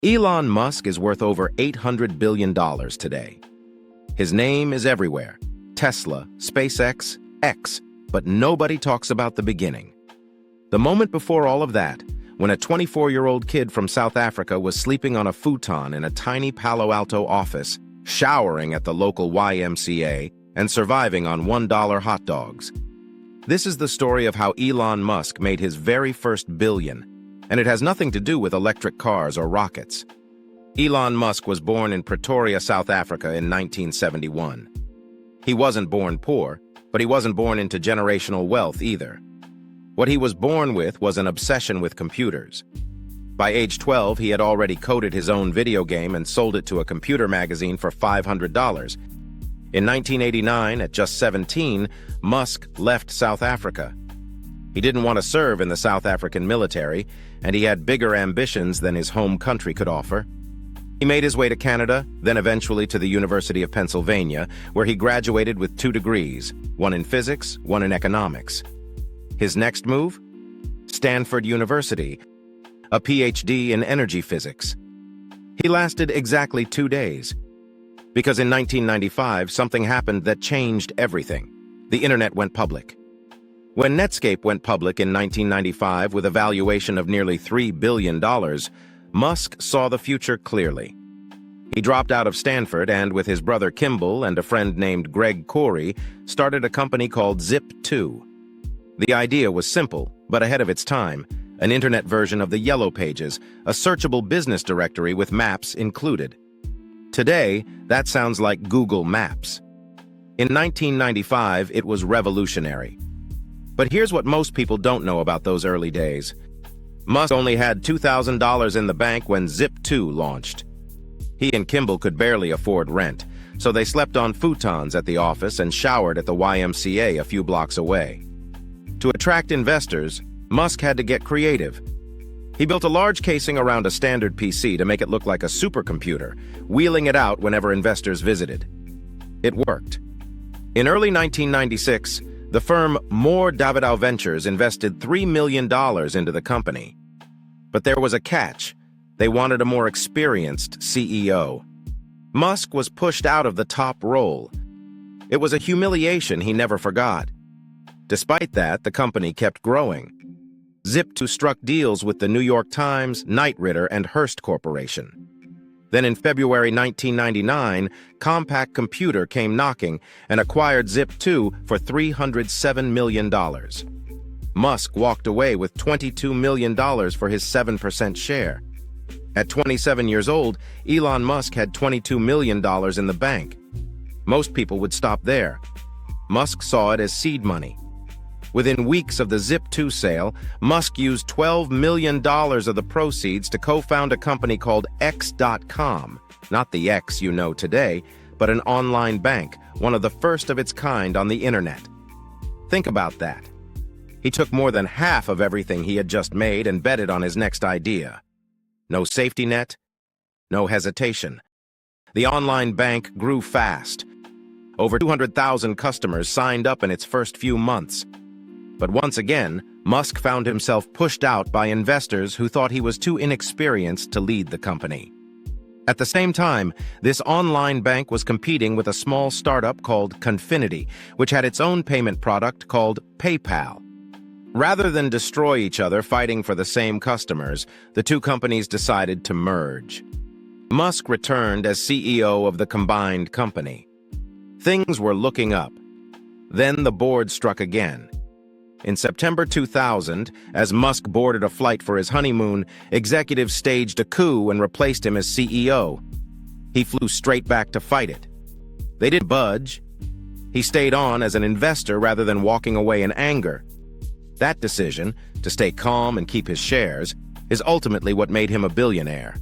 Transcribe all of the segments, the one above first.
Elon Musk is worth over $800 billion today. His name is everywhere: Tesla, SpaceX, X, but nobody talks about the beginning. The moment before all of that, when a 24-year-old kid from South Africa was sleeping on a futon in a tiny Palo Alto office, showering at the local YMCA, and surviving on $1 hot dogs. This is the story of how Elon Musk made his very first billion, and it has nothing to do with electric cars or rockets. Elon Musk was born in Pretoria, South Africa in 1971. He wasn't born poor, but he wasn't born into generational wealth either. What he was born with was an obsession with computers. By age 12, he had already coded his own video game and sold it to a computer magazine for $500. In 1989, at just 17, Musk left South Africa. He didn't want to serve in the South African military, and he had bigger ambitions than his home country could offer. He made his way to Canada, then eventually to the University of Pennsylvania, where he graduated with 2 degrees, one in physics, one in economics. His next move? Stanford University, a PhD in energy physics. He lasted exactly 2 days. Because in 1995, something happened that changed everything. The internet went public. When Netscape went public in 1995 with a valuation of nearly $3 billion, Musk saw the future clearly. He dropped out of Stanford and, with his brother Kimball and a friend named Greg Corey, started a company called Zip2. The idea was simple, but ahead of its time: an internet version of the Yellow Pages, a searchable business directory with maps included. Today, that sounds like Google Maps. In 1995, it was revolutionary. But here's what most people don't know about those early days. Musk only had $2,000 in the bank when Zip2 launched. He and Kimball could barely afford rent, so they slept on futons at the office and showered at the YMCA a few blocks away. To attract investors, Musk had to get creative. He built a large casing around a standard PC to make it look like a supercomputer, wheeling it out whenever investors visited. It worked. In early 1996, the firm Moore Davidow Ventures invested $3 million into the company. But there was a catch. They wanted a more experienced CEO. Musk was pushed out of the top role. It was a humiliation he never forgot. Despite that, the company kept growing. Zip2 struck deals with the New York Times, Knight Ridder, and Hearst Corporation. Then in February 1999, Compaq Computer came knocking and acquired Zip2 for $307 million. Musk walked away with $22 million for his 7% share. At 27 years old, Elon Musk had $22 million in the bank. Most people would stop there. Musk saw it as seed money. Within weeks of the Zip2 sale, Musk used $12 million of the proceeds to co-found a company called X.com, not the X you know today, but an online bank, one of the first of its kind on the internet. Think about that. He took more than half of everything he had just made and bet it on his next idea. No safety net, no hesitation. The online bank grew fast. Over 200,000 customers signed up in its first few months. But once again, Musk found himself pushed out by investors who thought he was too inexperienced to lead the company. At the same time, this online bank was competing with a small startup called Confinity, which had its own payment product called PayPal. Rather than destroy each other fighting for the same customers, the two companies decided to merge. Musk returned as CEO of the combined company. Things were looking up. Then the board struck again. In September 2000, as Musk boarded a flight for his honeymoon, executives staged a coup and replaced him as CEO. He flew straight back to fight it. They didn't budge. He stayed on as an investor rather than walking away in anger. That decision, to stay calm and keep his shares, is ultimately what made him a billionaire.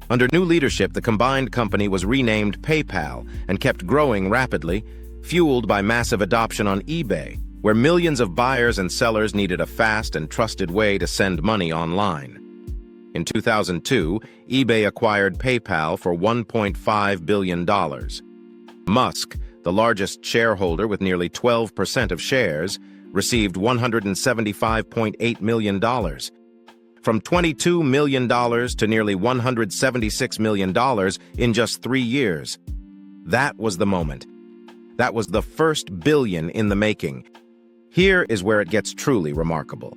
Under new leadership, the combined company was renamed PayPal and kept growing rapidly, fueled by massive adoption on eBay, where millions of buyers and sellers needed a fast and trusted way to send money online. In 2002, eBay acquired PayPal for $1.5 billion. Musk, the largest shareholder with nearly 12% of shares, received $175.8 million. from $22 million to nearly $176 million in just 3 years. That was the moment. That was the first billion in the making. Here is where it gets truly remarkable.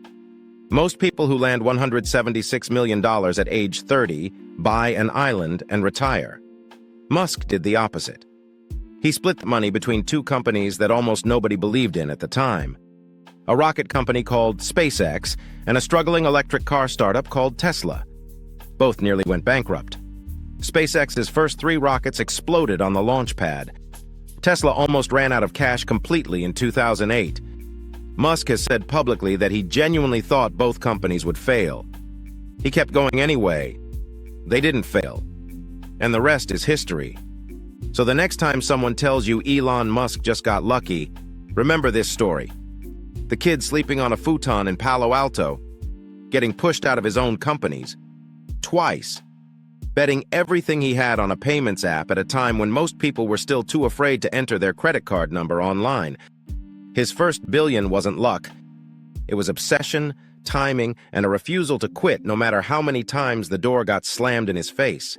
Most people who land $176 million at age 30 buy an island and retire. Musk did the opposite. He split the money between two companies that almost nobody believed in at the time: a rocket company called SpaceX and a struggling electric car startup called Tesla. Both nearly went bankrupt. SpaceX's first 3 rockets exploded on the launch pad. Tesla almost ran out of cash completely in 2008. Musk has said publicly that he genuinely thought both companies would fail. He kept going anyway. They didn't fail. And the rest is history. So the next time someone tells you Elon Musk just got lucky, remember this story. The kid sleeping on a futon in Palo Alto, getting pushed out of his own companies, twice, betting everything he had on a payments app at a time when most people were still too afraid to enter their credit card number online. His first billion wasn't luck. It was obsession, timing, and a refusal to quit no matter how many times the door got slammed in his face.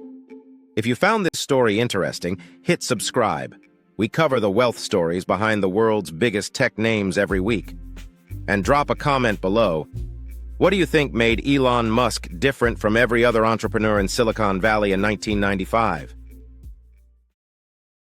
If you found this story interesting, hit subscribe. We cover the wealth stories behind the world's biggest tech names every week. And drop a comment below. What do you think made Elon Musk different from every other entrepreneur in Silicon Valley in 1995?